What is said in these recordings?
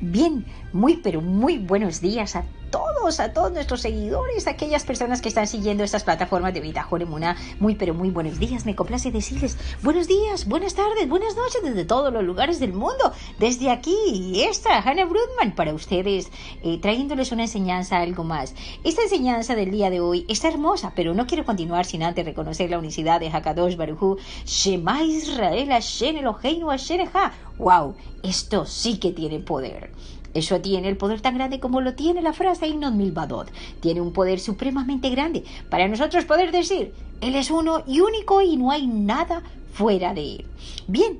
Bien, muy pero muy buenos días a todos nuestros seguidores, a aquellas personas que están siguiendo estas plataformas de Bitácora Emuná. Muy pero muy buenos días, me complace decirles buenos días, buenas tardes, buenas noches desde todos los lugares del mundo. Desde aquí, esta Hannah Brudman para ustedes, trayéndoles una enseñanza, algo más. Esta enseñanza del día de hoy está hermosa, pero no quiero continuar sin antes reconocer la unicidad de Hakadosh Baruj Hu, Shema Israel, Hashem Eloheinu, Hashem Echad. ¡Wow! Esto sí que tiene poder. Eso tiene el poder tan grande como lo tiene la frase Einon Milvadot. Tiene un poder supremamente grande para nosotros poder decir, Él es uno y único y no hay nada fuera de Él. Bien,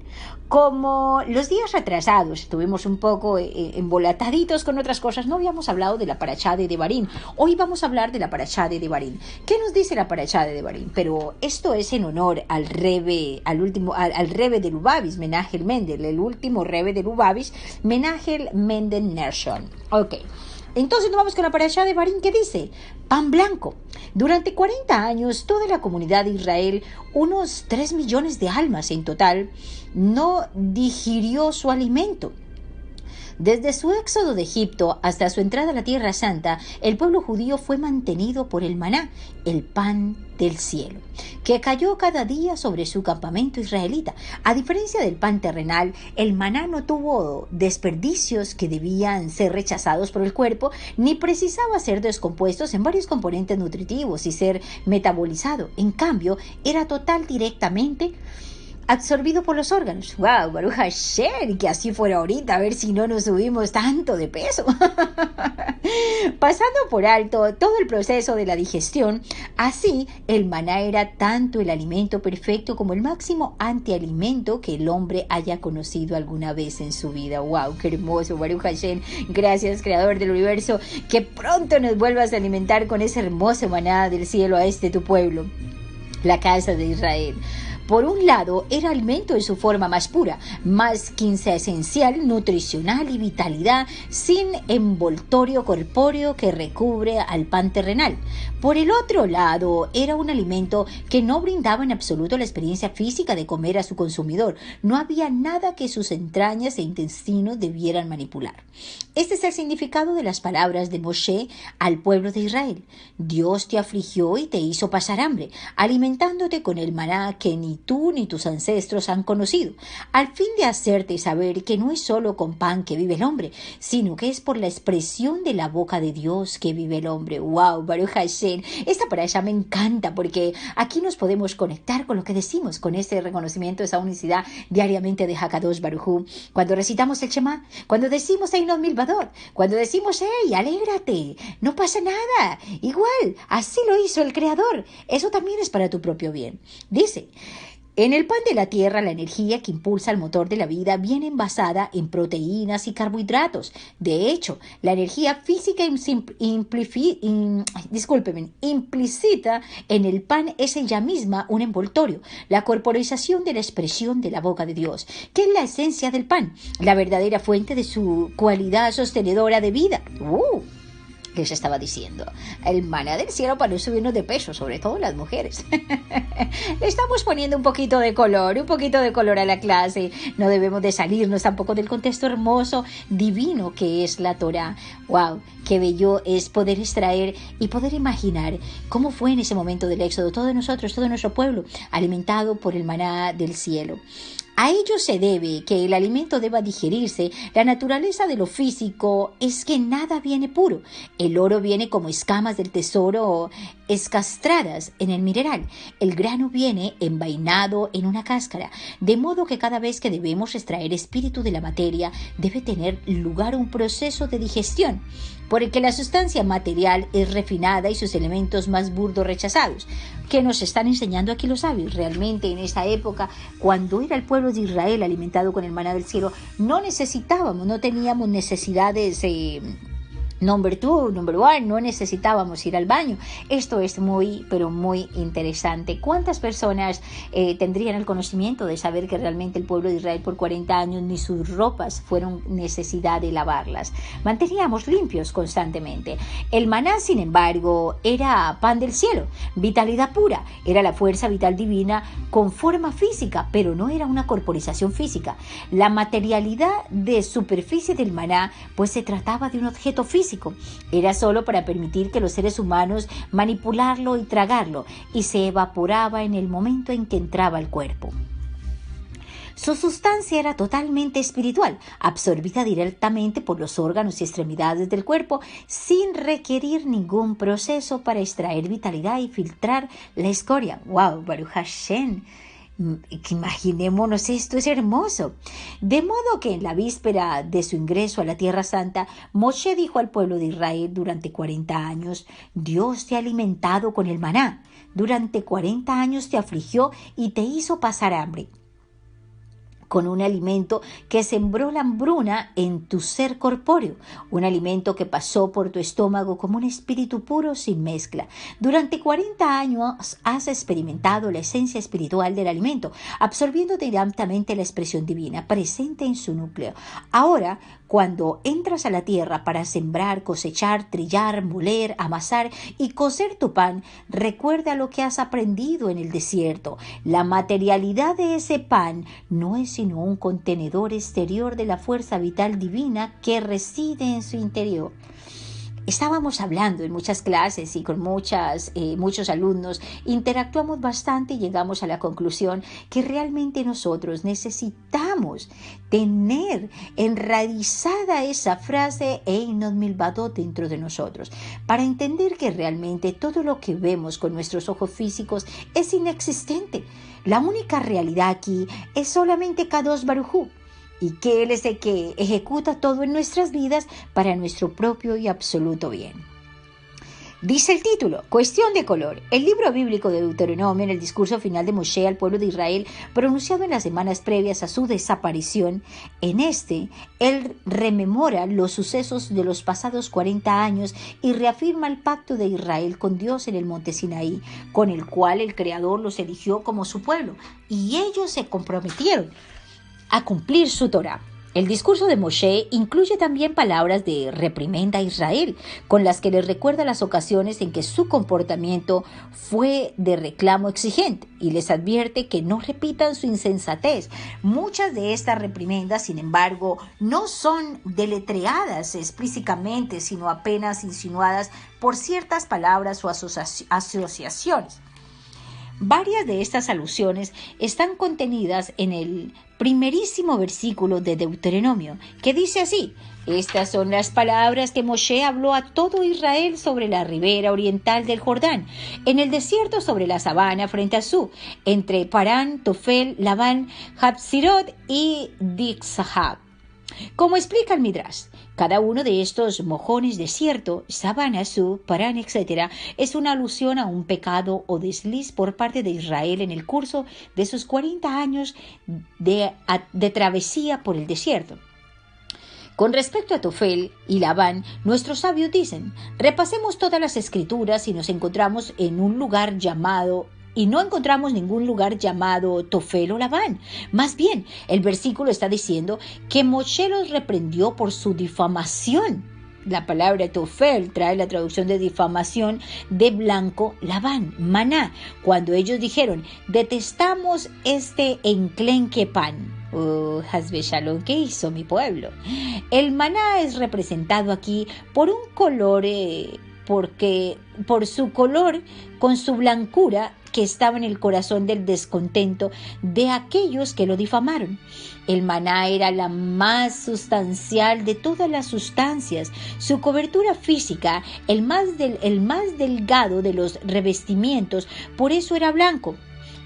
como los días atrasados estuvimos un poco embolataditos con otras cosas, no habíamos hablado de la parashá de Devarim. Hoy vamos a hablar de la parashá de Devarim. ¿Qué nos dice la parashá de Devarim? Pero esto es en honor al rebe, al rebe de Lubavitch, Menachem Mendel, el último rebe de Lubavitch, Menachem Mendel Nershon. Ok. Entonces nos vamos con la parashá de Devarim que dice, pan blanco. Durante 40 años, toda la comunidad de Israel, unos 3 millones de almas en total, no digirió su alimento. Desde su éxodo de Egipto hasta su entrada a la Tierra Santa, el pueblo judío fue mantenido por el maná, el pan del cielo, que cayó cada día sobre su campamento israelita. A diferencia del pan terrenal, el maná no tuvo desperdicios que debían ser rechazados por el cuerpo, ni precisaba ser descompuestos en varios componentes nutritivos y ser metabolizado. En cambio, era total directamente absorbido por los órganos. ¡Wow! Baruch Hashem, que así fuera ahorita, a ver si no nos subimos tanto de peso. Pasando por alto todo el proceso de la digestión, así el maná era tanto el alimento perfecto como el máximo antialimento que el hombre haya conocido alguna vez en su vida. ¡Wow! ¡Qué hermoso! Baruch Hashem, gracias, Creador del Universo, que pronto nos vuelvas a alimentar con ese hermoso maná del cielo a este tu pueblo, la casa de Israel. Por un lado, era alimento en su forma más pura, más quinceesencial, nutricional y vitalidad, sin envoltorio corpóreo que recubre al pan terrenal. Por el otro lado, era un alimento que no brindaba en absoluto la experiencia física de comer a su consumidor. No había nada que sus entrañas e intestinos debieran manipular. Este es el significado de las palabras de Moshe al pueblo de Israel. Dios te afligió y te hizo pasar hambre, alimentándote con el maná que ni tú ni tus ancestros han conocido, al fin de hacerte saber que no es solo con pan que vive el hombre, sino que es por la expresión de la boca de Dios que vive el hombre. ¡Wow! Baruch Hashem. Esta parasha me encanta porque aquí nos podemos conectar con lo que decimos, con ese reconocimiento, esa unicidad diariamente de Hakadosh Baruj Hu. Cuando recitamos el Shema, cuando decimos Einon Milvadot, cuando decimos ¡hey, alégrate! No pasa nada. Igual, así lo hizo el Creador. Eso también es para tu propio bien. Dice, en el pan de la tierra, la energía que impulsa el motor de la vida viene envasada en proteínas y carbohidratos. De hecho, la energía física implícita en el pan es ella misma un envoltorio, la corporización de la expresión de la boca de Dios, que es la esencia del pan, la verdadera fuente de su cualidad sostenedora de vida. Les estaba diciendo, el maná del cielo para no subirnos de peso, sobre todo las mujeres. Le estamos poniendo un poquito de color a la clase. No debemos de salirnos tampoco del contexto hermoso, divino que es la Torá. ¡Wow! Qué bello es poder extraer y poder imaginar cómo fue en ese momento del éxodo todos nosotros, todo nuestro pueblo, alimentado por el maná del cielo. A ello se debe que el alimento deba digerirse. La naturaleza de lo físico es que nada viene puro. El oro viene como escamas del tesoro escastradas en el mineral. El grano viene envainado en una cáscara. De modo que cada vez que debemos extraer espíritu de la materia, debe tener lugar un proceso de digestión, por el que la sustancia material es refinada y sus elementos más burdos rechazados. ¿Qué nos están enseñando aquí los sabios? Realmente en esa época, cuando era el pueblo de Israel alimentado con el maná del cielo, no teníamos necesidades Number one, no necesitábamos ir al baño. Esto es muy, pero muy interesante. ¿Cuántas personas tendrían el conocimiento de saber que realmente el pueblo de Israel por 40 años ni sus ropas fueron necesidad de lavarlas? Manteníamos limpios constantemente. El maná, sin embargo, era pan del cielo, vitalidad pura, era la fuerza vital divina con forma física, pero no era una corporización física. La materialidad de superficie del maná, pues se trataba de un objeto físico. Era solo para permitir que los seres humanos manipularlo y tragarlo, y se evaporaba en el momento en que entraba al cuerpo. Su sustancia era totalmente espiritual, absorbida directamente por los órganos y extremidades del cuerpo, sin requerir ningún proceso para extraer vitalidad y filtrar la escoria. ¡Wow! Baruch Hashem. Imaginémonos esto, es hermoso. De modo que en la víspera de su ingreso a la Tierra Santa, Moshe dijo al pueblo de Israel durante 40 años, Dios te ha alimentado con el maná, durante 40 años te afligió y te hizo pasar hambre, con un alimento que sembró la hambruna en tu ser corpóreo, un alimento que pasó por tu estómago como un espíritu puro sin mezcla. Durante 40 años has experimentado la esencia espiritual del alimento, absorbiendo directamente la expresión divina presente en su núcleo. Ahora, cuando entras a la tierra para sembrar, cosechar, trillar, moler, amasar y cocer tu pan, recuerda lo que has aprendido en el desierto. La materialidad de ese pan no es sino un contenedor exterior de la fuerza vital divina que reside en su interior. Estábamos hablando en muchas clases y con muchos alumnos, interactuamos bastante y llegamos a la conclusión que realmente nosotros necesitamos tener enraizada esa frase Einot Milvadot dentro de nosotros, para entender que realmente todo lo que vemos con nuestros ojos físicos es inexistente. La única realidad aquí es solamente Kadosh Baruj Hu, y que Él es el que ejecuta todo en nuestras vidas para nuestro propio y absoluto bien. Dice el título, Cuestión de color. El libro bíblico de Deuteronomio, en el discurso final de Moshe al pueblo de Israel, pronunciado en las semanas previas a su desaparición, él rememora los sucesos de los pasados 40 años y reafirma el pacto de Israel con Dios en el monte Sinaí, con el cual el Creador los eligió como su pueblo, y ellos se comprometieron a cumplir su Torá. El discurso de Moshe incluye también palabras de reprimenda a Israel, con las que les recuerda las ocasiones en que su comportamiento fue de reclamo exigente y les advierte que no repitan su insensatez. Muchas de estas reprimendas, sin embargo, no son deletreadas explícitamente, sino apenas insinuadas por ciertas palabras o asociaciones. Varias de estas alusiones están contenidas en el primerísimo versículo de Deuteronomio, que dice así: estas son las palabras que Moshe habló a todo Israel sobre la ribera oriental del Jordán, en el desierto sobre la sabana frente a Su, entre Parán, Tofel, Labán, Hatzirot y Dixahab. Como explica el Midrash, cada uno de estos mojones desierto, sabana, Su, Parán, etc., es una alusión a un pecado o desliz por parte de Israel en el curso de sus 40 años de travesía por el desierto. Con respecto a Tofel y Labán, nuestros sabios dicen, repasemos todas las escrituras y nos encontramos en un lugar llamado y no encontramos ningún lugar llamado Tofel o Labán. Más bien, el versículo está diciendo que Moshe los reprendió por su difamación. La palabra Tofel trae la traducción de difamación de blanco, Labán, maná, cuando ellos dijeron, detestamos este enclenque pan. Hasbe Shalom, ¿qué hizo mi pueblo? El maná es representado aquí por un color, por su color, con su blancura, que estaba en el corazón del descontento de aquellos que lo difamaron. El maná era la más sustancial de todas las sustancias. Su cobertura física, el más delgado de los revestimientos, por eso era blanco.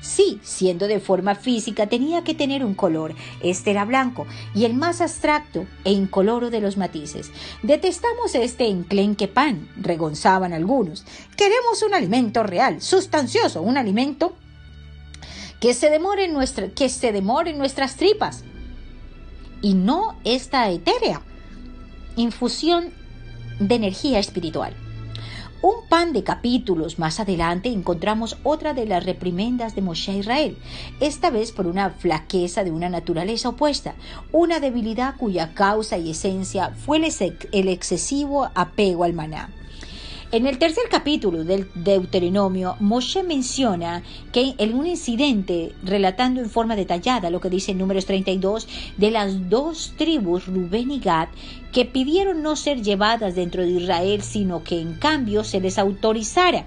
Sí, siendo de forma física, tenía que tener un color. Este era blanco y el más abstracto e incoloro de los matices. Detestamos este enclenque pan, regonzaban algunos. Queremos un alimento real, sustancioso, un alimento que se demore en nuestras tripas y no esta etérea infusión de energía espiritual. Un par de capítulos más adelante encontramos otra de las reprimendas de Moshe a Israel, esta vez por una flaqueza de una naturaleza opuesta, una debilidad cuya causa y esencia fue el excesivo apego al maná. En el tercer capítulo del Deuteronomio, Moshe menciona que en un incidente, relatando en forma detallada lo que dice en Números 32, de las dos tribus, Rubén y Gad, que pidieron no ser llevadas dentro de Israel, sino que en cambio se les autorizara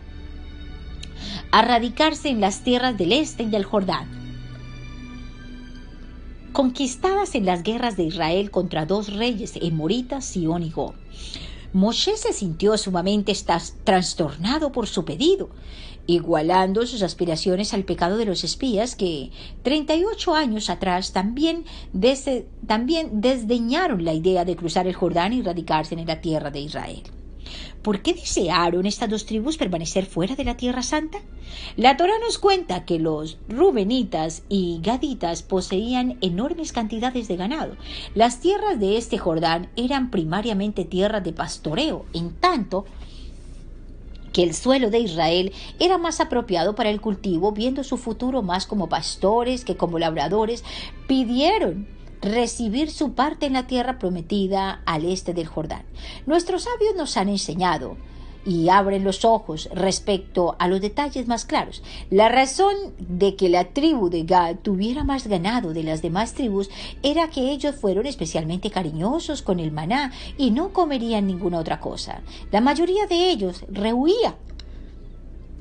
a radicarse en las tierras del este y del Jordán, conquistadas en las guerras de Israel contra dos reyes emoritas, Sihón y Og. Moshe se sintió sumamente trastornado por su pedido, igualando sus aspiraciones al pecado de los espías que 38 años atrás también desdeñaron la idea de cruzar el Jordán y radicarse en la tierra de Israel. ¿Por qué desearon estas dos tribus permanecer fuera de la Tierra Santa? La Torá nos cuenta que los rubenitas y gaditas poseían enormes cantidades de ganado. Las tierras de este Jordán eran primariamente tierras de pastoreo, en tanto que el suelo de Israel era más apropiado para el cultivo, viendo su futuro más como pastores que como labradores, pidieron recibir su parte en la tierra prometida al este del Jordán. Nuestros sabios nos han enseñado y abren los ojos respecto a los detalles más claros. La razón de que la tribu de Gad tuviera más ganado de las demás tribus era que ellos fueron especialmente cariñosos con el maná y no comerían ninguna otra cosa. La mayoría de ellos rehuía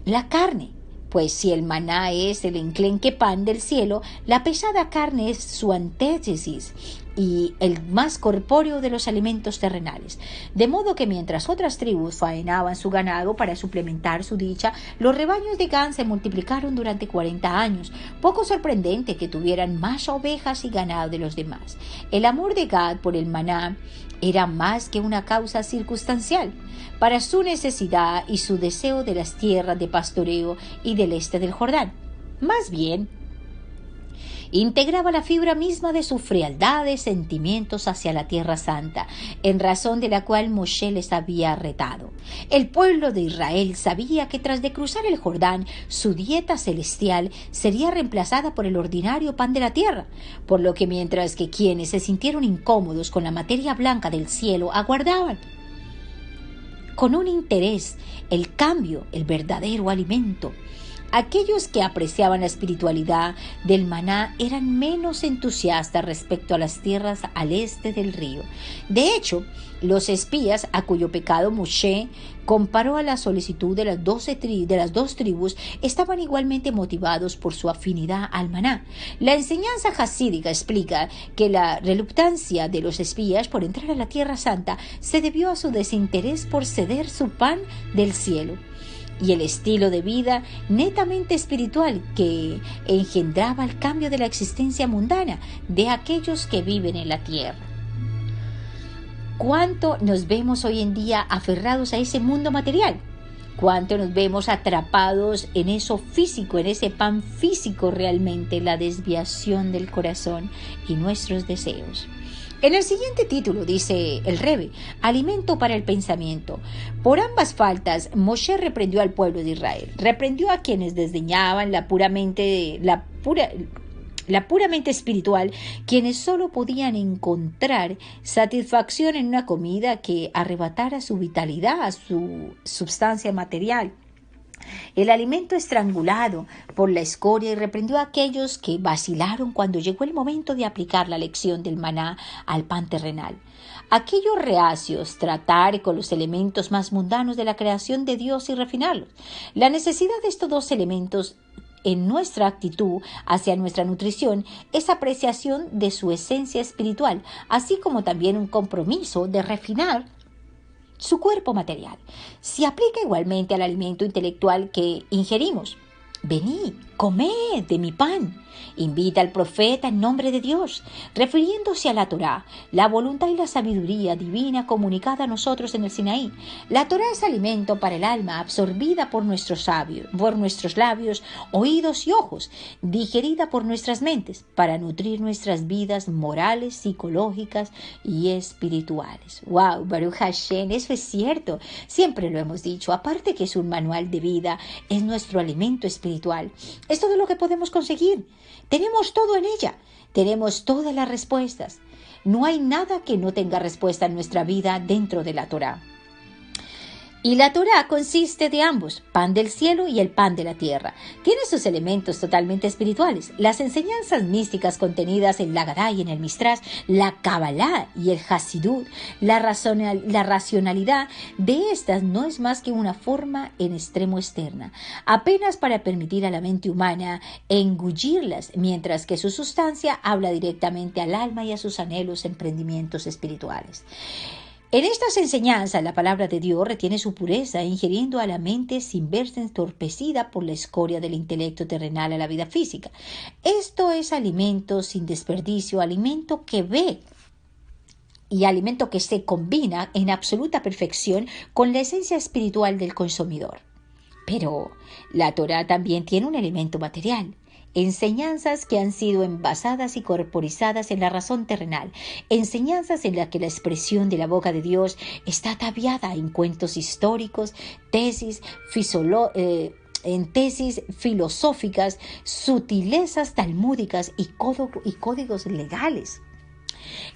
la carne, pues si el maná es el enclenque pan del cielo, la pesada carne es su antítesis y el más corpóreo de los alimentos terrenales. De modo que mientras otras tribus faenaban su ganado para suplementar su dicha, los rebaños de Gad se multiplicaron durante 40 años. Poco sorprendente que tuvieran más ovejas y ganado de los demás. El amor de Gad por el maná era más que una causa circunstancial para su necesidad y su deseo de las tierras de pastoreo y del este del Jordán. Más bien, integraba la fibra misma de su frialdad de sentimientos hacia la Tierra Santa, en razón de la cual Moshe les había retado. El pueblo de Israel sabía que tras de cruzar el Jordán, su dieta celestial sería reemplazada por el ordinario pan de la tierra, por lo que mientras que quienes se sintieron incómodos con la materia blanca del cielo aguardaban con un interés el cambio, el verdadero alimento. Aquellos que apreciaban la espiritualidad del maná eran menos entusiastas respecto a las tierras al este del río. De hecho, los espías a cuyo pecado Moshe comparó a la solicitud de las dos tribus estaban igualmente motivados por su afinidad al maná. La enseñanza jasídica explica que la reluctancia de los espías por entrar a la Tierra Santa se debió a su desinterés por ceder su pan del cielo y el estilo de vida netamente espiritual que engendraba el cambio de la existencia mundana de aquellos que viven en la tierra. ¿Cuánto nos vemos hoy en día aferrados a ese mundo material? ¿Cuánto nos vemos atrapados en eso físico, en ese pan físico realmente, la desviación del corazón y nuestros deseos? En el siguiente título dice el Rebe, alimento para el pensamiento. Por ambas faltas, Moshe reprendió al pueblo de Israel. Reprendió a quienes desdeñaban la puramente espiritual, quienes solo podían encontrar satisfacción en una comida que arrebatara su vitalidad a su substancia material. El alimento estrangulado por la escoria, y reprendió a aquellos que vacilaron cuando llegó el momento de aplicar la lección del maná al pan terrenal. Aquellos reacios tratar con los elementos más mundanos de la creación de Dios y refinarlos. La necesidad de estos dos elementos en nuestra actitud hacia nuestra nutrición es apreciación de su esencia espiritual, así como también un compromiso de refinar su cuerpo material. Se aplica igualmente al alimento intelectual que ingerimos. Venid, comed de mi pan. Invita al profeta en nombre de Dios, refiriéndose a la Torá, la voluntad y la sabiduría divina comunicada a nosotros en el Sinaí. La Torá es alimento para el alma, absorbida por nuestros labios, oídos y ojos, digerida por nuestras mentes, para nutrir nuestras vidas morales, psicológicas y espirituales. ¡Wow! Baruch Hashem, eso es cierto. Siempre lo hemos dicho, aparte que es un manual de vida, es nuestro alimento espiritual. Es todo lo que podemos conseguir. Tenemos todo en ella, tenemos todas las respuestas. No hay nada que no tenga respuesta en nuestra vida dentro de la Torá. Y la Torá consiste de ambos, pan del cielo y el pan de la tierra. Tiene sus elementos totalmente espirituales. Las enseñanzas místicas contenidas en la Gadá y en el Midrash, la Kabbalah y el Hasidut, la racionalidad de estas no es más que una forma en extremo externa, apenas para permitir a la mente humana engullirlas, mientras que su sustancia habla directamente al alma y a sus anhelos, emprendimientos espirituales. En estas enseñanzas, la palabra de Dios retiene su pureza, ingiriendo a la mente sin verse entorpecida por la escoria del intelecto terrenal a la vida física. Esto es alimento sin desperdicio, alimento que ve y alimento que se combina en absoluta perfección con la esencia espiritual del consumidor. Pero la Torá también tiene un elemento material. Enseñanzas que han sido envasadas y corporizadas en la razón terrenal, enseñanzas en las que la expresión de la boca de Dios está ataviada en cuentos históricos, tesis filosóficas, sutilezas talmúdicas y códigos legales.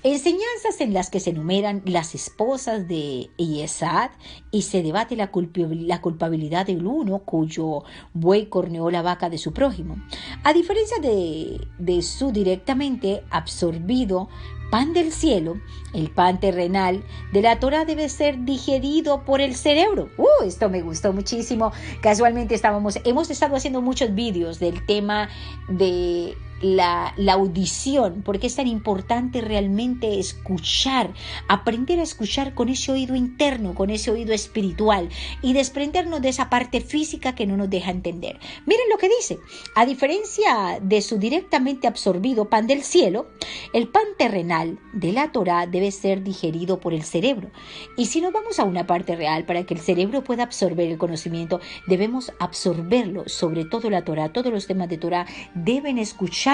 Enseñanzas en las que se enumeran las esposas de Yesad y se debate la culpabilidad del uno cuyo buey corneó la vaca de su prójimo. A diferencia de su directamente absorbido pan del cielo, el pan terrenal de la Torá debe ser digerido por el cerebro. Esto me gustó muchísimo. Casualmente hemos estado haciendo muchos vídeos del tema de la audición, porque es tan importante realmente escuchar, aprender a escuchar con ese oído interno, con ese oído espiritual y desprendernos de esa parte física que no nos deja entender. Miren lo que dice: a diferencia de su directamente absorbido pan del cielo, el pan terrenal de la Torá debe ser digerido por el cerebro. Y si nos vamos a una parte real, para que el cerebro pueda absorber el conocimiento, debemos absorberlo, sobre todo la Torá. Todos los temas de Torá deben escucharse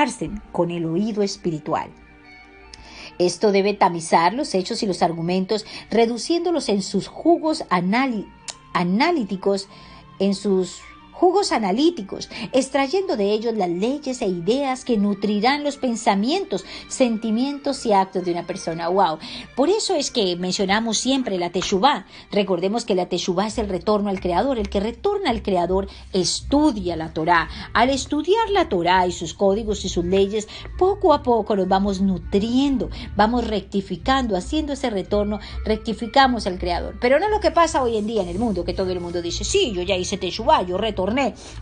con el oído espiritual. Esto debe tamizar los hechos y los argumentos, reduciéndolos en sus jugos analíticos, extrayendo de ellos las leyes e ideas que nutrirán los pensamientos, sentimientos y actos de una persona. ¡Wow! Por eso es que mencionamos siempre la Teshuvá. Recordemos que la Teshuvá es el retorno al Creador. El que retorna al Creador estudia la Torá. Al estudiar la Torá y sus códigos y sus leyes, poco a poco nos vamos nutriendo, vamos rectificando, haciendo ese retorno, rectificamos al Creador. Pero no lo que pasa hoy en día en el mundo, que todo el mundo dice: sí, yo ya hice Teshuvá, yo retorné,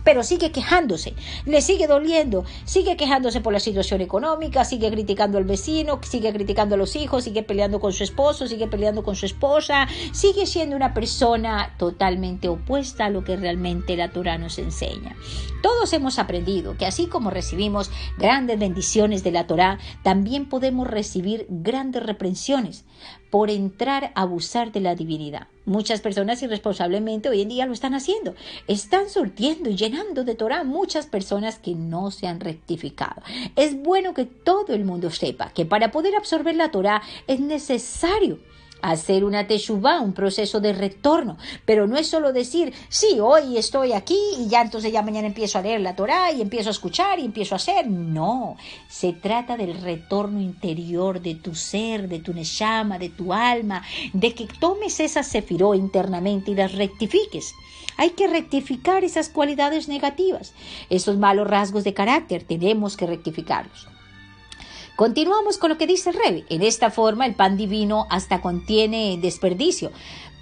pero sigue quejándose, le sigue doliendo, sigue quejándose por la situación económica, sigue criticando al vecino, sigue criticando a los hijos, sigue peleando con su esposo, sigue peleando con su esposa, sigue siendo una persona totalmente opuesta a lo que realmente la Torá nos enseña. Todos hemos aprendido que así como recibimos grandes bendiciones de la Torá, también podemos recibir grandes reprensiones por entrar a abusar de la divinidad. Muchas personas irresponsablemente hoy en día lo están haciendo. Están surtiendo y llenando de Torá muchas personas que no se han rectificado. Es bueno que todo el mundo sepa que para poder absorber la Torá es necesario hacer una teshuvá, un proceso de retorno, pero no es solo decir: sí, hoy estoy aquí y ya entonces ya mañana empiezo a leer la Torá y empiezo a escuchar y empiezo a hacer. No, se trata del retorno interior de tu ser, de tu neshama, de tu alma, de que tomes esa sefiró internamente y las rectifiques. Hay que rectificar esas cualidades negativas, esos malos rasgos de carácter, tenemos que rectificarlos. Continuamos con lo que dice el Rebbe. En esta forma, el pan divino hasta contiene desperdicio,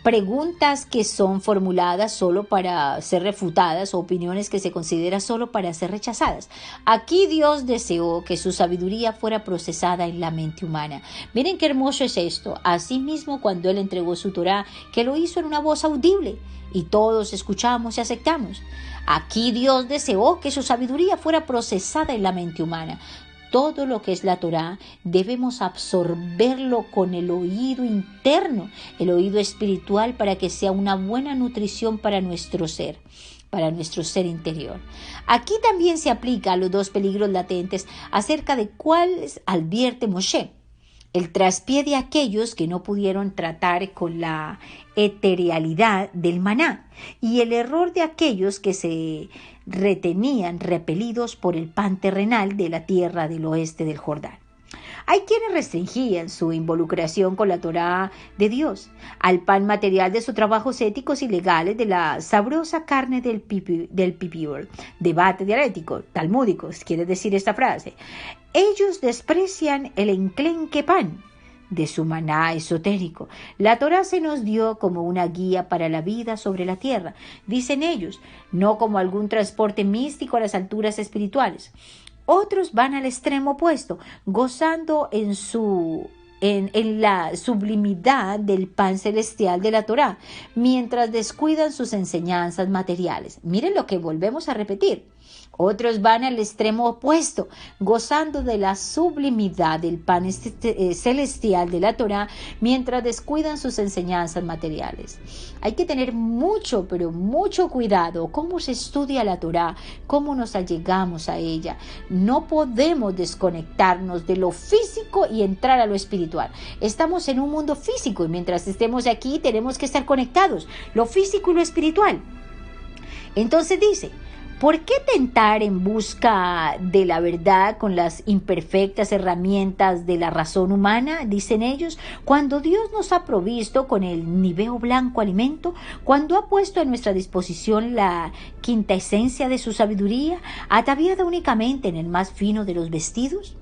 preguntas que son formuladas solo para ser refutadas o opiniones que se consideran solo para ser rechazadas. Aquí Dios deseó que su sabiduría fuera procesada en la mente humana. Miren qué hermoso es esto. Asimismo, cuando Él entregó su Torá, que lo hizo en una voz audible y todos escuchamos y aceptamos. Aquí Dios deseó que su sabiduría fuera procesada en la mente humana. Todo lo que es la Torá debemos absorberlo con el oído interno, el oído espiritual, para que sea una buena nutrición para nuestro ser interior. Aquí también se aplica a los dos peligros latentes acerca de cuáles advierte Moshe: el traspié de aquellos que no pudieron tratar con la eterealidad del maná y el error de aquellos que se retenían repelidos por el pan terrenal de la tierra del oeste del Jordán. Hay quienes restringían su involucración con la Torá de Dios al pan material de sus trabajos éticos y legales, de la sabrosa carne del pipir. Debate dialéctico, talmúdico, quiere decir esta frase. Ellos desprecian el enclenque pan de su maná esotérico. La Torá se nos dio como una guía para la vida sobre la tierra, dicen ellos, no como algún transporte místico a las alturas espirituales. Otros van al extremo opuesto, gozando en la sublimidad del pan celestial de la Torá, mientras descuidan sus enseñanzas materiales. Miren lo que volvemos a repetir. Otros van al extremo opuesto, gozando de la sublimidad del pan celestial de la Torá, mientras descuidan sus enseñanzas materiales. Hay que tener mucho, pero mucho cuidado cómo se estudia la Torá, cómo nos allegamos a ella. No podemos desconectarnos de lo físico y entrar a lo espiritual. Estamos en un mundo físico y mientras estemos aquí tenemos que estar conectados, lo físico y lo espiritual. Entonces dice: ¿por qué tentar en busca de la verdad con las imperfectas herramientas de la razón humana? Dicen ellos, cuando Dios nos ha provisto con el niveo blanco alimento, cuando ha puesto a nuestra disposición la quinta esencia de su sabiduría, ataviada únicamente en el más fino de los vestidos.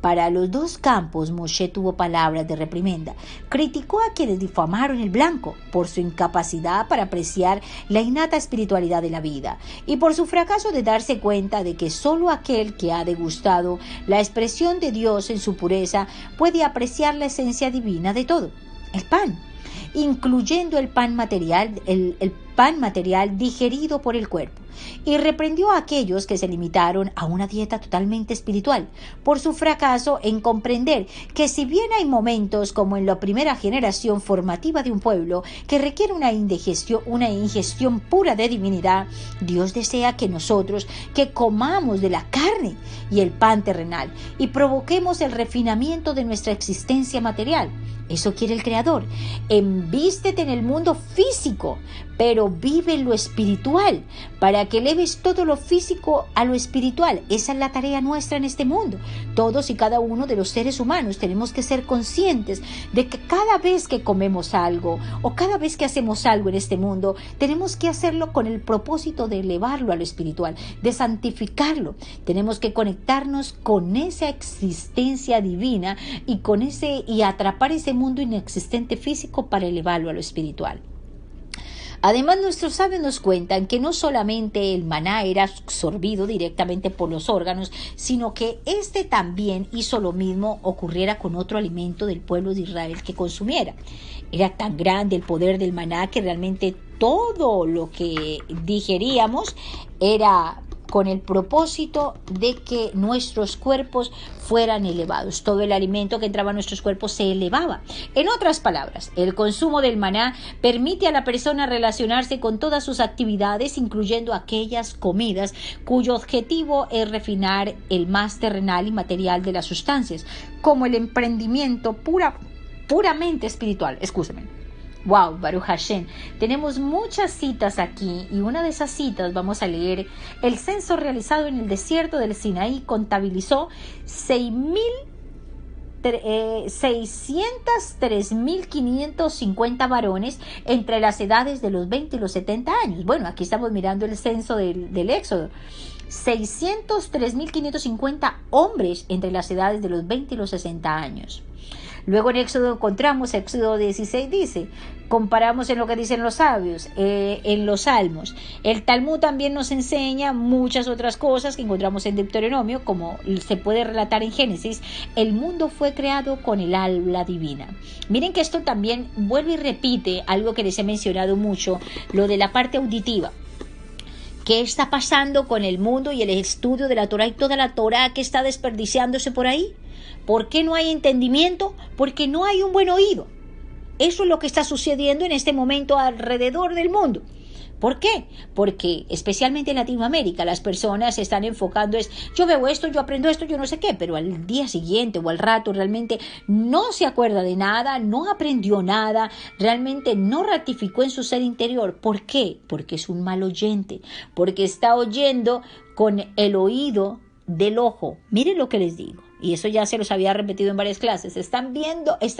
Para los dos campos Moshe tuvo palabras de reprimenda. Criticó a quienes difamaron el blanco por su incapacidad para apreciar la innata espiritualidad de la vida y por su fracaso de darse cuenta de que solo aquel que ha degustado la expresión de Dios en su pureza puede apreciar la esencia divina de todo, el pan, incluyendo el pan material, el pan material digerido por el cuerpo, y reprendió a aquellos que se limitaron a una dieta totalmente espiritual por su fracaso en comprender que si bien hay momentos como en la primera generación formativa de un pueblo que requiere una ingestión pura de divinidad, Dios desea que nosotros que comamos de la carne y el pan terrenal y provoquemos el refinamiento de nuestra existencia material. Eso quiere el Creador. Envístete en el mundo físico, pero vive en lo espiritual, para que eleves todo lo físico a lo espiritual. Esa es la tarea nuestra en este mundo. Todos y cada uno de los seres humanos tenemos que ser conscientes de que cada vez que comemos algo o cada vez que hacemos algo en este mundo, tenemos que hacerlo con el propósito de elevarlo a lo espiritual, de santificarlo. Tenemos que conectarnos con esa existencia divina y atrapar ese mundo inexistente físico para elevarlo a lo espiritual. Además, nuestros sabios nos cuentan que no solamente el maná era absorbido directamente por los órganos, sino que este también hizo lo mismo ocurriera con otro alimento del pueblo de Israel que consumiera. Era tan grande el poder del maná que realmente todo lo que digeríamos era con el propósito de que nuestros cuerpos fueran elevados. Todo el alimento que entraba a nuestros cuerpos se elevaba. En otras palabras, el consumo del maná permite a la persona relacionarse con todas sus actividades, incluyendo aquellas comidas cuyo objetivo es refinar el más terrenal y material de las sustancias, como el emprendimiento puramente espiritual. Wow, Baruch Hashem. Tenemos muchas citas aquí y una de esas citas vamos a leer. El censo realizado en el desierto del Sinaí contabilizó 603.550 varones entre las edades de los 20 y los 70 años. Bueno, aquí estamos mirando el censo del Éxodo. 603.550 hombres entre las edades de los 20 y los 60 años. Luego en Éxodo encontramos, Éxodo 16 dice, comparamos en lo que dicen los sabios, en los salmos. El Talmud también nos enseña muchas otras cosas que encontramos en Deuteronomio, como se puede relatar en Génesis. El mundo fue creado con el habla divina. Miren que esto también vuelve y repite algo que les he mencionado mucho, lo de la parte auditiva. ¿Qué está pasando con el mundo y el estudio de la Torá y toda la Torá que está desperdiciándose por ahí? ¿Por qué no hay entendimiento? Porque no hay un buen oído. Eso es lo que está sucediendo en este momento alrededor del mundo. ¿Por qué? Porque especialmente en Latinoamérica las personas se están enfocando yo veo esto, yo aprendo esto, yo no sé qué, pero al día siguiente o al rato realmente no se acuerda de nada, no aprendió nada, realmente no ratificó en su ser interior. ¿Por qué? Porque es un mal oyente, porque está oyendo con el oído del ojo. Miren lo que les digo. Y eso ya se los había repetido en varias clases. Están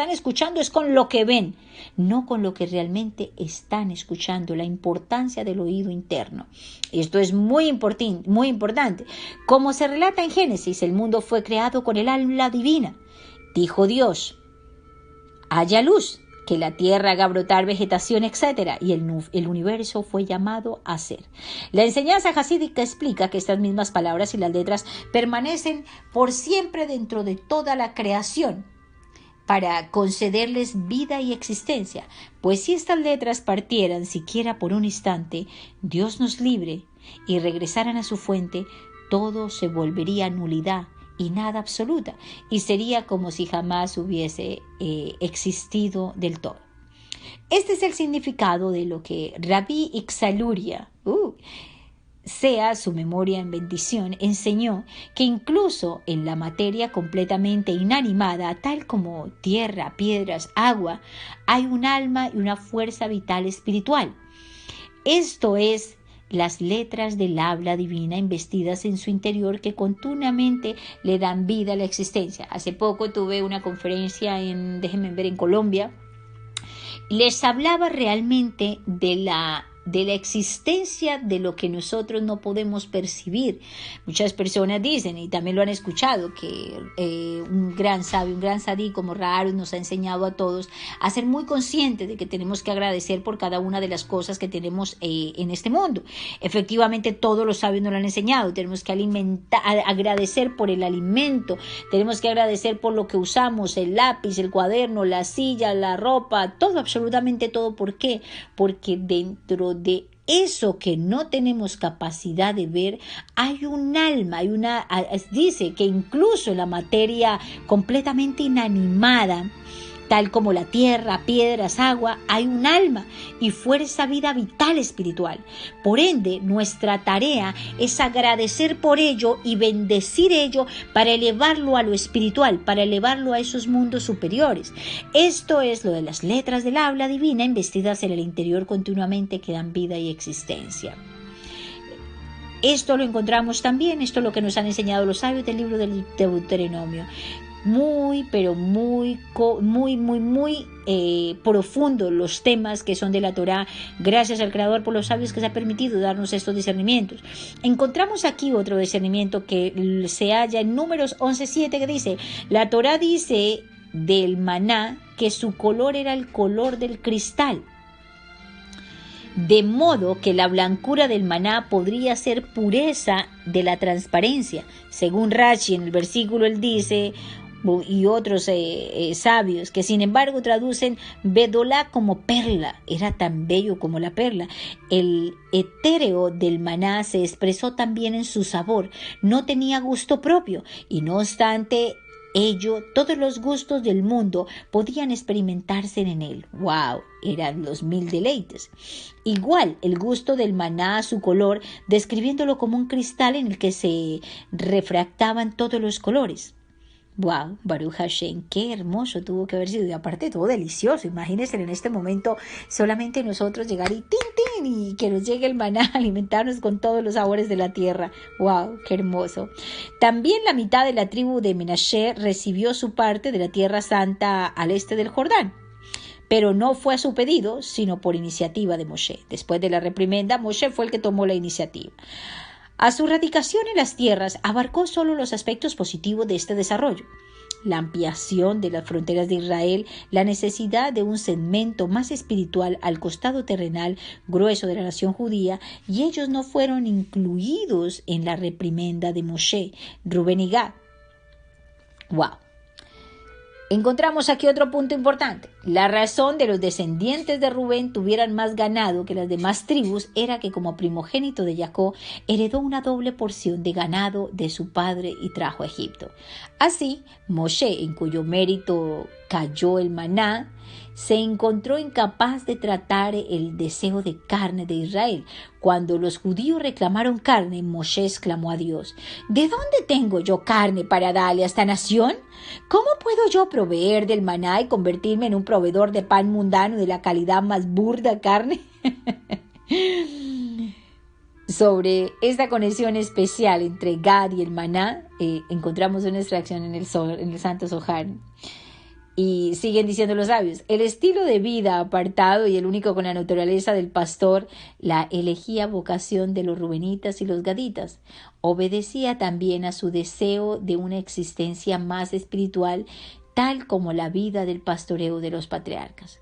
escuchando es con lo que ven, no con lo que realmente están escuchando, la importancia del oído interno. Esto es muy importante. Como se relata en Génesis, el mundo fue creado con el habla divina. Dijo Dios, haya luz, que la tierra haga brotar vegetación, etc. Y el universo fue llamado a ser. La enseñanza jasídica explica que estas mismas palabras y las letras permanecen por siempre dentro de toda la creación para concederles vida y existencia, pues si estas letras partieran siquiera por un instante, Dios nos libre, y regresaran a su fuente, todo se volvería nulidad y nada absoluta, y sería como si jamás hubiese existido del todo. Este es el significado de lo que Rabbi Ixaluria, sea su memoria en bendición, enseñó que incluso en la materia completamente inanimada, tal como tierra, piedras, agua, hay un alma y una fuerza vital espiritual. Esto es las letras del habla divina investidas en su interior que continuamente le dan vida a la existencia. Hace poco tuve una conferencia en Colombia. Les hablaba realmente de la existencia de lo que nosotros no podemos percibir. Muchas personas dicen, y también lo han escuchado, que un gran sabio, un gran sadí como Raharus nos ha enseñado a todos a ser muy conscientes de que tenemos que agradecer por cada una de las cosas que tenemos en este mundo. Efectivamente, todos los sabios nos lo han enseñado. Tenemos que agradecer por el alimento, tenemos que agradecer por lo que usamos, el lápiz, el cuaderno, la silla, la ropa, todo, absolutamente todo. ¿Por qué? Porque dentro de eso que no tenemos capacidad de ver, hay un alma, dice que incluso en la materia completamente inanimada, tal como la tierra, piedras, agua, hay un alma y fuerza, vida vital espiritual. Por ende, nuestra tarea es agradecer por ello y bendecir ello para elevarlo a lo espiritual, para elevarlo a esos mundos superiores. Esto es lo de las letras del habla divina investidas en el interior continuamente que dan vida y existencia. Esto lo encontramos también, esto es lo que nos han enseñado los sabios del libro del Deuteronomio. Muy, pero muy profundos los temas que son de la Torá, gracias al Creador por los sabios que se ha permitido darnos estos discernimientos. Encontramos aquí otro discernimiento que se halla en Números 11:7 que dice, la Torá dice del maná que su color era el color del cristal, de modo que la blancura del maná podría ser pureza de la transparencia. Según Rashi en el versículo él dice, y otros sabios que sin embargo traducen Bedolá como perla, era tan bello como la perla. El etéreo del maná se expresó también en su sabor, no tenía gusto propio y no obstante ello, todos los gustos del mundo podían experimentarse en él. ¡Wow! Eran los 1000 deleites. Igual, el gusto del maná, su color, describiéndolo como un cristal en el que se refractaban todos los colores. Wow, Baruch Hashem, qué hermoso tuvo que haber sido, y aparte todo delicioso. Imagínense en este momento solamente nosotros llegar y tin y que nos llegue el maná, alimentarnos con todos los sabores de la tierra. Wow, qué hermoso. También la mitad de la tribu de Menashe recibió su parte de la tierra santa al este del Jordán, pero no fue a su pedido, sino por iniciativa de Moshe. Después de la reprimenda, Moshe fue el que tomó la iniciativa. A su radicación en las tierras abarcó solo los aspectos positivos de este desarrollo: la ampliación de las fronteras de Israel, la necesidad de un segmento más espiritual al costado terrenal grueso de la nación judía, y ellos no fueron incluidos en la reprimenda de Moshe, Rubén y Gad. ¡Wow! Encontramos aquí otro punto importante. La razón de los descendientes de Rubén tuvieran más ganado que las demás tribus era que como primogénito de Jacob heredó una doble porción de ganado de su padre y trajo a Egipto. Así, Moshe, en cuyo mérito cayó el maná, se encontró incapaz de tratar el deseo de carne de Israel. Cuando los judíos reclamaron carne, Moshe exclamó a Dios: ¿De dónde tengo yo carne para darle a esta nación? ¿Cómo puedo yo proveer del maná y convertirme en un proveedor de pan mundano de la calidad más burda carne? Sobre esta conexión especial entre Gad y el maná, encontramos una extracción en el Santo Zohar. Y siguen diciendo los sabios: el estilo de vida apartado y el único con la naturaleza del pastor, la elegía vocación de los rubenitas y los gaditas, obedecía también a su deseo de una existencia más espiritual, tal como la vida del pastoreo de los patriarcas.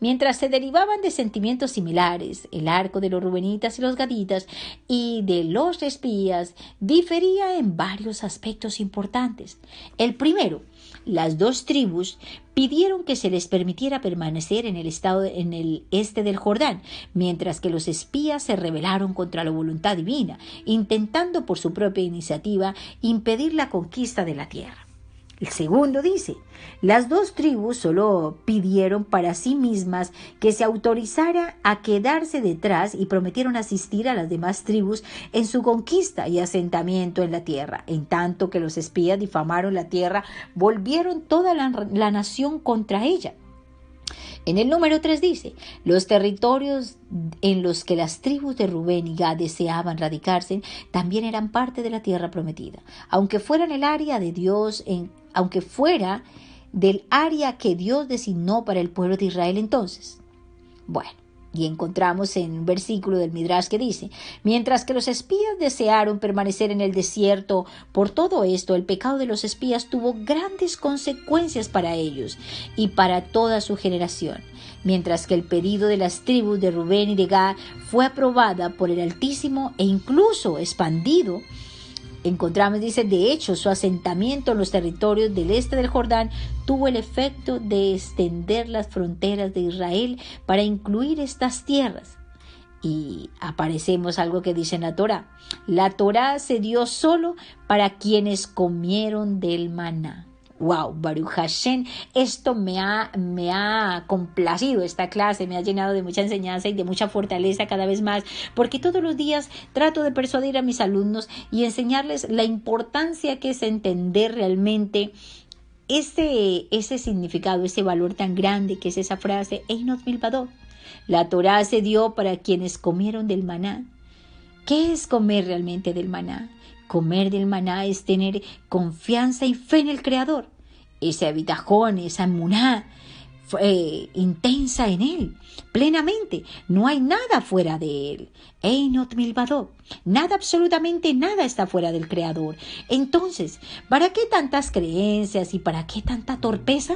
Mientras se derivaban de sentimientos similares, el arco de los rubenitas y los gaditas y de los espías difería en varios aspectos importantes. El primero: las dos tribus pidieron que se les permitiera permanecer en el este del Jordán, mientras que los espías se rebelaron contra la voluntad divina, intentando por su propia iniciativa impedir la conquista de la tierra. El segundo dice: las dos tribus solo pidieron para sí mismas que se autorizara a quedarse detrás y prometieron asistir a las demás tribus en su conquista y asentamiento en la tierra. En tanto que los espías difamaron la tierra, volvieron toda la nación contra ella. En el número 3 dice: los territorios en los que las tribus de Rubén y Gad deseaban radicarse también eran parte de la tierra prometida, aunque fuera del área que Dios designó para el pueblo de Israel entonces. Bueno, y encontramos en un versículo del Midrash que dice: mientras que los espías desearon permanecer en el desierto, por todo esto el pecado de los espías tuvo grandes consecuencias para ellos y para toda su generación, mientras que el pedido de las tribus de Rubén y de Gad fue aprobada por el Altísimo e incluso expandido. Encontramos, dice, de hecho, su asentamiento en los territorios del este del Jordán tuvo el efecto de extender las fronteras de Israel para incluir estas tierras. Y aparecemos algo que dice en la Torá: la Torá se dio solo para quienes comieron del maná. Wow, Baruch Hashem, esto me ha complacido, esta clase me ha llenado de mucha enseñanza y de mucha fortaleza cada vez más, porque todos los días trato de persuadir a mis alumnos y enseñarles la importancia que es entender realmente ese significado, ese valor tan grande que es esa frase, Einot Milvado. La Torá se dio para quienes comieron del maná. ¿Qué es comer realmente del maná? Comer del maná es tener confianza y fe en el Creador. Ese bitajón, esa emuná intensa en Él, plenamente. No hay nada fuera de Él. Einot milvado. Nada, absolutamente nada está fuera del Creador. Entonces, ¿para qué tantas creencias y para qué tanta torpeza?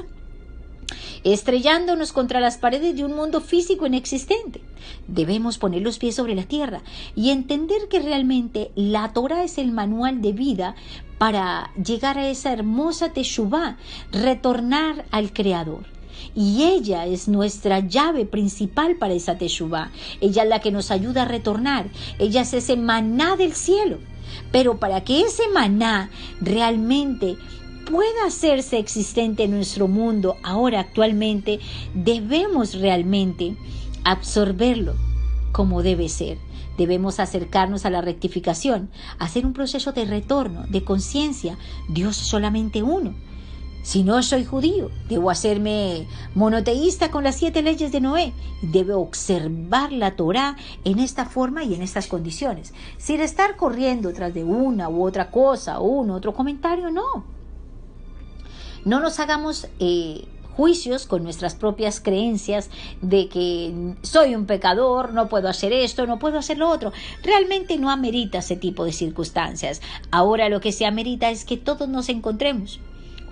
Estrellándonos contra las paredes de un mundo físico inexistente. Debemos poner los pies sobre la tierra y entender que realmente la Torá es el manual de vida para llegar a esa hermosa teshuvá, retornar al Creador. Y ella es nuestra llave principal para esa teshuvá. Ella es la que nos ayuda a retornar. Ella es ese maná del cielo. Pero para que ese maná realmente pueda hacerse existente en nuestro mundo ahora actualmente, debemos realmente absorberlo como debe ser. Debemos acercarnos a la rectificación, hacer un proceso de retorno, de conciencia. Dios es solamente uno. Si no soy judío, debo hacerme monoteísta con las 7 leyes de Noé. Debo observar la Torá en esta forma y en estas condiciones, sin estar corriendo tras de una u otra cosa o un otro comentario, no. No nos hagamos juicios con nuestras propias creencias de que soy un pecador, no puedo hacer esto, no puedo hacer lo otro. Realmente no amerita ese tipo de circunstancias. Ahora lo que se amerita es que todos nos encontremos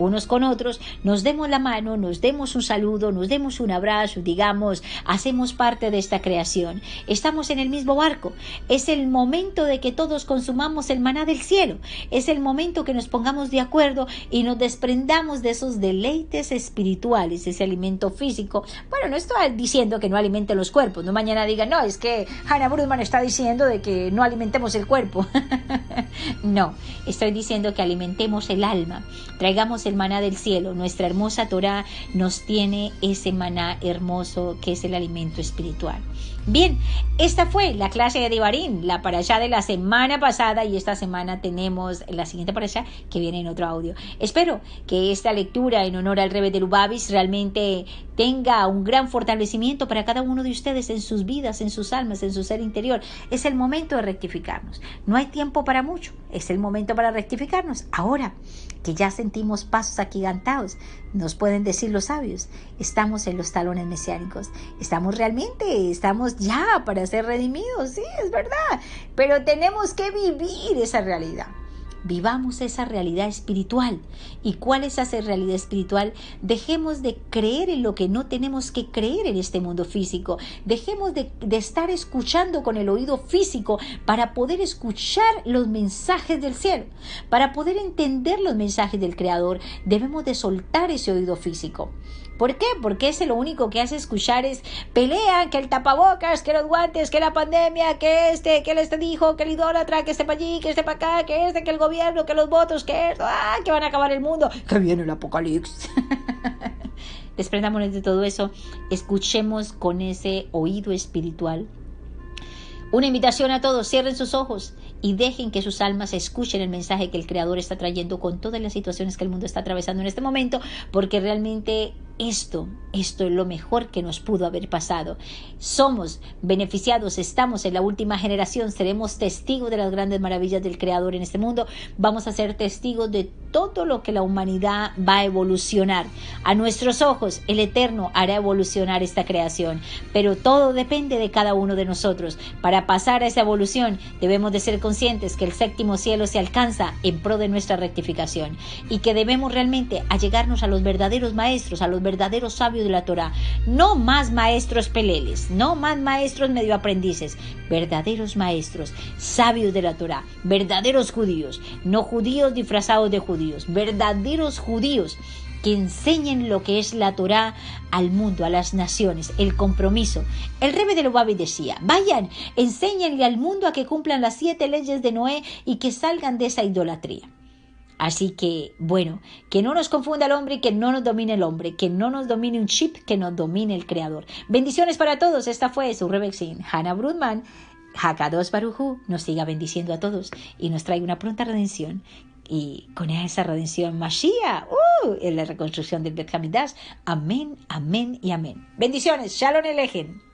unos con otros, nos demos la mano, nos demos un saludo, nos demos un abrazo, digamos, hacemos parte de esta creación. Estamos en el mismo barco. Es el momento de que todos consumamos el maná del cielo. Es el momento que nos pongamos de acuerdo y nos desprendamos de esos deleites espirituales, ese alimento físico. Bueno, no estoy diciendo que no alimente los cuerpos, no mañana digan, no, es que Hannah Brudman está diciendo de que no alimentemos el cuerpo. No, estoy diciendo que alimentemos el alma, traigamos el maná del cielo. Nuestra hermosa Torá nos tiene ese maná hermoso que es el alimento espiritual. Bien, esta fue la clase de Devarim, la parashá de la semana pasada, y esta semana tenemos la siguiente parashá que viene en otro audio. Espero que esta lectura en honor al Rebbe de Lubavitch realmente tenga un gran fortalecimiento para cada uno de ustedes en sus vidas, en sus almas, en su ser interior. Es el momento de rectificarnos. No hay tiempo para mucho, es el momento para rectificarnos. Ahora que ya sentimos pasos agigantados, nos pueden decir los sabios, estamos en los talones mesiánicos, estamos ya para ser redimidos, sí, es verdad, pero tenemos que vivir esa realidad. Vivamos esa realidad espiritual. ¿Y cuál es esa realidad espiritual? Dejemos de creer en lo que no tenemos que creer en este mundo físico. Dejemos de estar escuchando con el oído físico para poder escuchar los mensajes del cielo. Para poder entender los mensajes del Creador, debemos de soltar ese oído físico. ¿Por qué? Porque ese lo único que hace escuchar es pelea, que el tapabocas, que los guantes, que la pandemia, que él dijo, que el idólatra, que para allí, que para acá, que el gobierno, que los votos, que van a acabar el mundo, que viene el apocalipsis. Desprendámonos de todo eso, escuchemos con ese oído espiritual. Una invitación a todos, cierren sus ojos y dejen que sus almas escuchen el mensaje que el Creador está trayendo con todas las situaciones que el mundo está atravesando en este momento, porque realmente esto es lo mejor que nos pudo haber pasado. Somos beneficiados, estamos en la última generación, seremos testigos de las grandes maravillas del Creador en este mundo, vamos a ser testigos de todo lo que la humanidad va a evolucionar. A nuestros ojos, el Eterno hará evolucionar esta creación, pero todo depende de cada uno de nosotros. Para pasar a esa evolución, debemos de ser conscientes que el séptimo cielo se alcanza en pro de nuestra rectificación y que debemos realmente allegarnos a los verdaderos maestros, a los verdaderos sabios de la Torá. No más maestros peleles, no más maestros medio aprendices, verdaderos maestros, sabios de la Torá, verdaderos judíos, no judíos disfrazados de judíos, verdaderos judíos que enseñen lo que es la Torá al mundo, a las naciones, el compromiso. El Rebbe de Lubavitch decía, vayan, enséñenle al mundo a que cumplan las 7 leyes de Noé y que salgan de esa idolatría. Así que, bueno, que no nos confunda el hombre y que no nos domine el hombre, que no nos domine un chip, que nos domine el Creador. Bendiciones para todos. Esta fue su Rebbe Hannah Brudman. Hakadosh Baruj Hu nos siga bendiciendo a todos y nos trae una pronta redención. Y con esa redención, Mashiach, en la reconstrucción del Bet Hamikdash. Amén, amén y amén. Bendiciones. Shalom Aleichem.